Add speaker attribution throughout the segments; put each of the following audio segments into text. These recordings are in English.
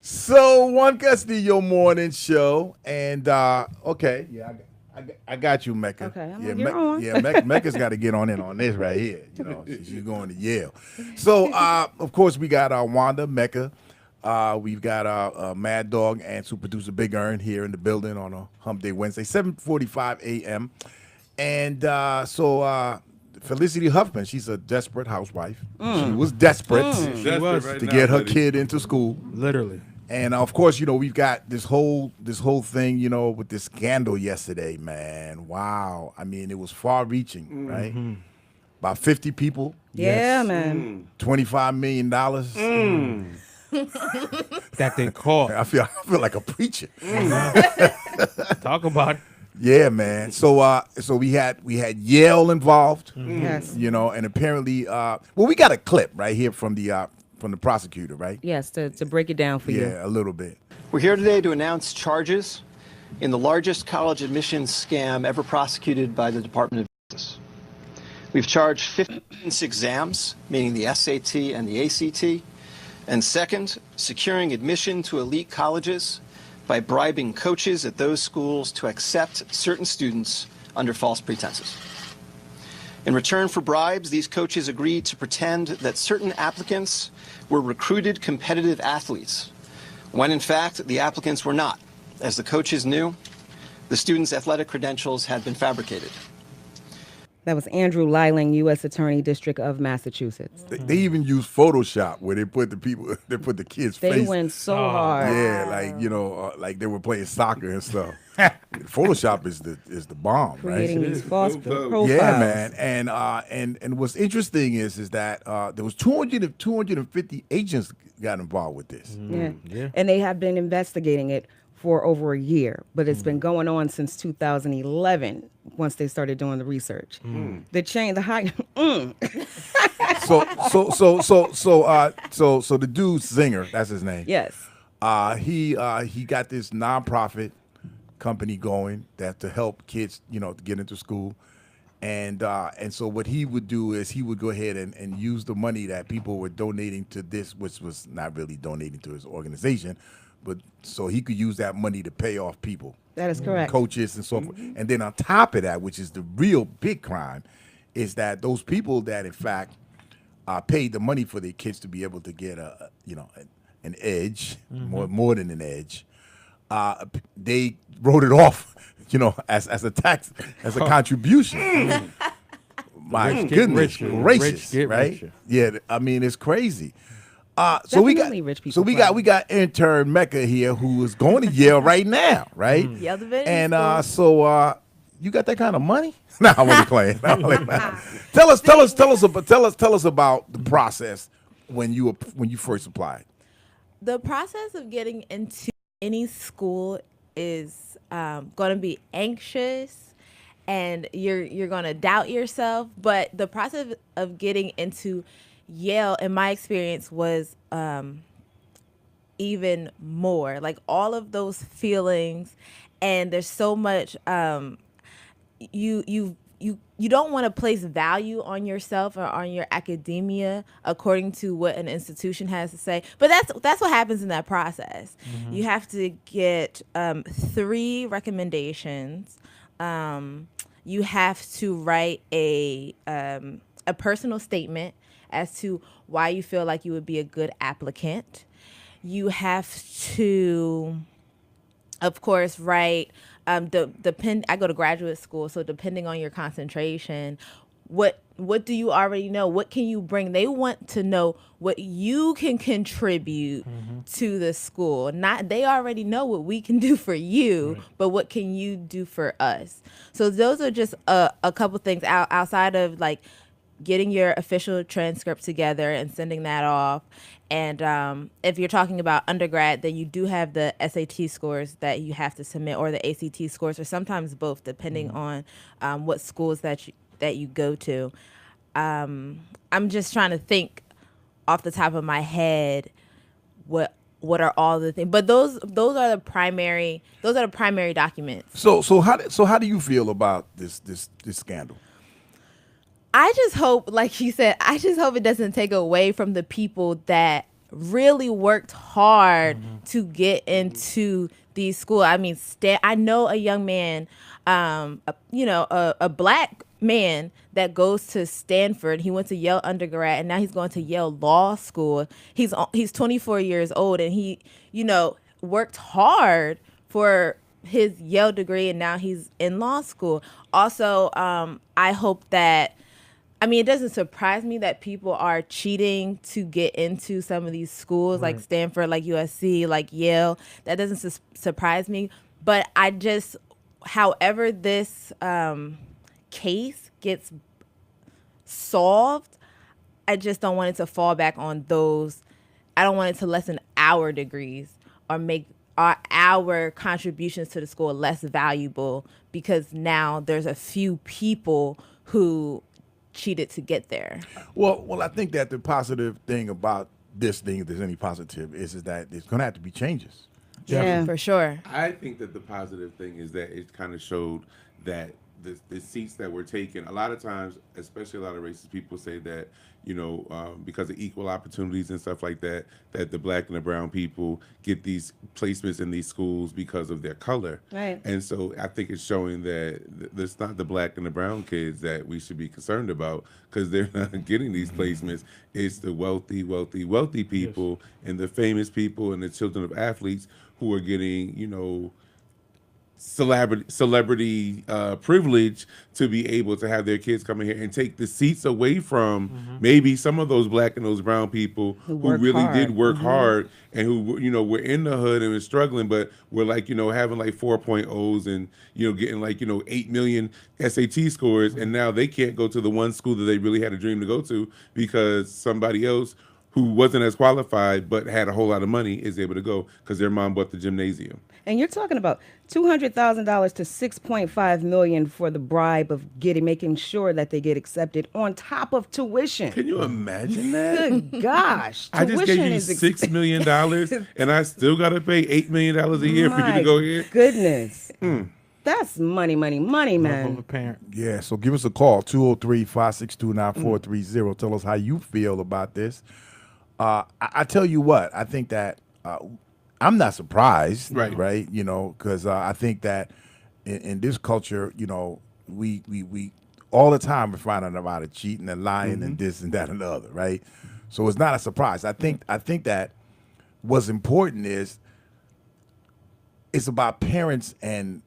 Speaker 1: So Juan Castillo morning show, and okay, yeah, I got you, Mecca.
Speaker 2: Okay, I'm
Speaker 1: Yeah,
Speaker 2: like, you're on.
Speaker 1: Mecca's got to get on in on this right here. You know, she's going to Yale. So of course we got Wanda Mecca. We've got Mad Dog and super producer Big Earn here in the building on a Hump Day Wednesday, 7:45 a.m. And Felicity Huffman, she's a desperate housewife. She was desperate
Speaker 3: She was
Speaker 1: to get her kid into school.
Speaker 3: literally.
Speaker 1: And of course, we've got this whole thing, with this scandal yesterday, man. Wow. I mean, it was far reaching, right? About 50 people,
Speaker 2: Yeah, man.
Speaker 1: $25 million.
Speaker 3: That they caught.
Speaker 1: I feel like a preacher.
Speaker 3: Talk about
Speaker 1: Yeah, man. So we had Yale involved,
Speaker 2: Yes.
Speaker 1: and apparently, we got a clip right here from the prosecutor, right?
Speaker 2: Yes, to break it down for you.
Speaker 1: Yeah, a little bit.
Speaker 4: We're here today to announce charges in the largest college admissions scam ever prosecuted by the Department of Justice. We've charged 15 exams, meaning the SAT and the ACT, and second, securing admission to elite colleges by bribing coaches at those schools to accept certain students under false pretenses. In return for bribes, these coaches agreed to pretend that certain applicants were recruited competitive athletes, when in fact the applicants were not. As the coaches knew, the students' athletic credentials had been fabricated.
Speaker 2: That was Andrew Liling, U.S. Attorney, District of Massachusetts.
Speaker 1: They even used Photoshop where they put the kids'
Speaker 2: They
Speaker 1: face.
Speaker 2: went so hard.
Speaker 1: Yeah, like they were playing soccer and stuff. Photoshop is the bomb,
Speaker 2: Creating
Speaker 1: right?
Speaker 2: these false profiles.
Speaker 1: Yeah, man. And what's interesting is that there was 250 agents got involved with this.
Speaker 2: Yeah. And they have been investigating it for over a year, but it's been going on since 2011 once they started doing the research. The high.
Speaker 1: So the dude Singer, that's his name.
Speaker 2: Yes.
Speaker 1: He got this nonprofit company going that to help kids, to get into school. And so what he would do is he would go ahead and use the money that people were donating to this, which was not really donating to his organization, but so he could use that money to pay off people.
Speaker 2: That is correct.
Speaker 1: Coaches and so forth. And then on top of that, which is the real big crime, is that those people that in fact paid the money for their kids to be able to get an edge, more than an edge, they wrote it off, as a tax, as a contribution. My
Speaker 3: Rich get
Speaker 1: goodness
Speaker 3: richer.
Speaker 1: gracious,
Speaker 3: Rich get
Speaker 1: right?
Speaker 3: richer.
Speaker 1: Yeah, I mean it's crazy. So we got
Speaker 2: Definitely rich people
Speaker 1: we
Speaker 2: problem.
Speaker 1: got intern Mecca here who is going to Yale right now, right?
Speaker 5: Yale Division
Speaker 1: And
Speaker 5: School.
Speaker 1: so you got that kind of money? Nah, I'm only playing. Tell us about the process when you first applied.
Speaker 5: The process of getting into any school is going to be anxious, and you're going to doubt yourself. But the process of getting into Yale, in my experience, was even more. Like all of those feelings, and there's so much. You don't want to place value on yourself or on your academia according to what an institution has to say. But that's what happens in that process. You have to get 3 recommendations. You have to write a personal statement as to why you feel like you would be a good applicant. You have to, of course, write. I go to graduate school, so depending on your concentration, what do you already know? What can you bring? They want to know what you can contribute to the school. They already know what we can do for you, but what can you do for us? So those are just a couple things outside of like getting your official transcript together and sending that off. And if you're talking about undergrad, then you do have the SAT scores that you have to submit, or the ACT scores, or sometimes both, depending on what schools that you go to. I'm just trying to think off the top of my head what are all the things, but those are the primary documents.
Speaker 1: So how do you feel about this scandal?
Speaker 5: I just hope, like you said, it doesn't take away from the people that really worked hard to get into these schools. I mean, I know a young man, a black man that goes to Stanford. He went to Yale undergrad, and now he's going to Yale Law School. He's 24 years old, and he, worked hard for his Yale degree, and now he's in law school. Also, I hope that, it doesn't surprise me that people are cheating to get into some of these schools like Stanford, like USC, like Yale. That doesn't surprise me. But however this case gets solved, I just don't want it to fall back on those. I don't want it to lessen our degrees or make our contributions to the school less valuable because now there's a few people who cheated to get there.
Speaker 1: Well, I think that the positive thing about this thing, if there's any positive, is that there's going to have to be changes.
Speaker 2: Yeah,
Speaker 5: For sure.
Speaker 6: I think that the positive thing is that it kind of showed that the seats that were taken, a lot of times, especially a lot of racist people say that, because of equal opportunities and stuff like that, that the black and the brown people get these placements in these schools because of their color.
Speaker 2: Right.
Speaker 6: And so I think it's showing that it's not the black and the brown kids that we should be concerned about because they're not getting these placements. It's the wealthy people and the famous people and the children of athletes who are getting, celebrity privilege to be able to have their kids come in here and take the seats away from maybe some of those black and those brown people who really did work hard and who were in the hood and were struggling, but were like having like 4.0s and getting like 8 million SAT scores, and now they can't go to the one school that they really had a dream to go to because somebody else who wasn't as qualified but had a whole lot of money is able to go because their mom bought the gymnasium.
Speaker 2: And you're talking about $200,000 to $6.5 million for the bribe of making sure that they get accepted on top of tuition.
Speaker 1: Can you imagine that?
Speaker 2: Good gosh.
Speaker 6: I just gave you $6 million and I still got to pay $8 million a year for you to go here.
Speaker 2: Goodness. That's money, man.
Speaker 3: Of a parent.
Speaker 1: Yeah, so give us a call, 203-562-9430. Tell us how you feel about this. I tell you what, I think that I'm not surprised, right? Because I think that in this culture, we all the time we're finding about it, cheating and lying and this and that and the other, right? So it's not a surprise. I think that what's important is it's about parents and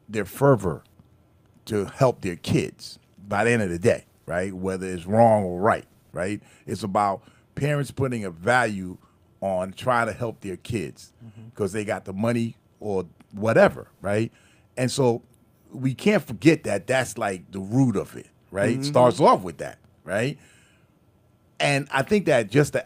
Speaker 1: their fervor to help their kids by the end of the day, right? Whether it's wrong or right? It's about parents putting a value on trying to help their kids because they got the money or whatever, right? And so we can't forget that that's like the root of it, right? Starts off with that, right? And I think that just the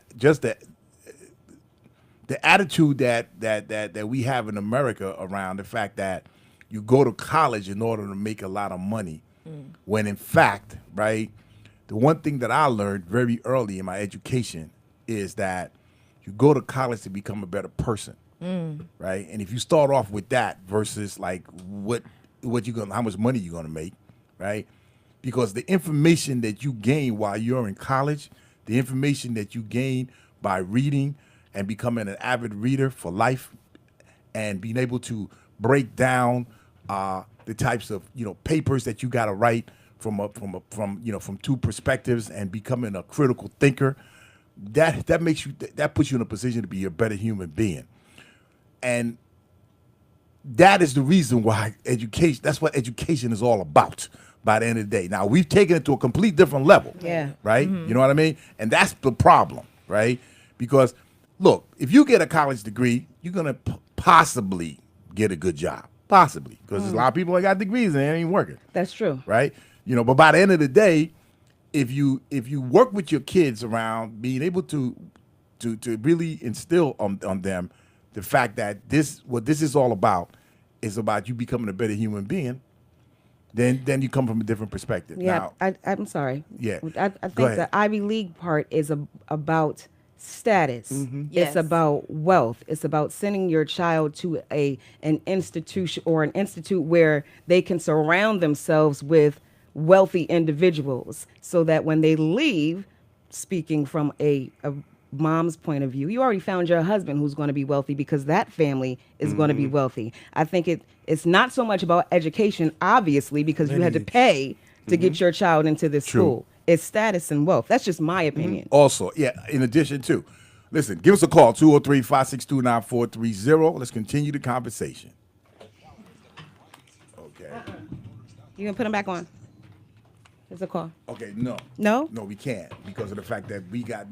Speaker 1: attitude that we have in America around the fact that you go to college in order to make a lot of money, when in fact, right, the one thing that I learned very early in my education is that you go to college to become a better person, right? And if you start off with that versus like how much money you're gonna make, right? Because the information that you gain while you're in college, the information that you gain by reading and becoming an avid reader for life, and being able to break down the types of papers that you got to write from two perspectives and becoming a critical thinker. That puts you in a position to be a better human being. And that is the reason why that's what education is all about by the end of the day. Now, we've taken it to a complete different level.
Speaker 2: Yeah.
Speaker 1: Right? You know what I mean? And that's the problem, right? Because, look, if you get a college degree, you're going to possibly get a good job. Possibly. Because there's a lot of people that got degrees and they ain't working.
Speaker 2: That's true.
Speaker 1: Right? But by the end of the day, if you work with your kids around being able to really instill on them the fact that what this is all about is about you becoming a better human being, then you come from a different perspective.
Speaker 2: Yeah,
Speaker 1: Now,
Speaker 2: I'm sorry.
Speaker 1: Yeah.
Speaker 2: I think the Ivy League part is about status.
Speaker 5: Yes.
Speaker 2: It's about wealth. It's about sending your child to an institution or an institute where they can surround themselves with wealthy individuals so that when they leave, speaking from a mom's point of view. You already found your husband who's going to be wealthy because that family is going to be wealthy. I think it's not so much about education, obviously, because you had to pay to get your child into this school. It's status and wealth. That's just my opinion.
Speaker 1: Also, yeah, in addition to, listen, give us a call, 203-562-9430. Let's continue the conversation. Okay.
Speaker 2: You can put them back on. There's a call.
Speaker 1: Okay, no.
Speaker 2: No?
Speaker 1: No, we can't because of the fact that we got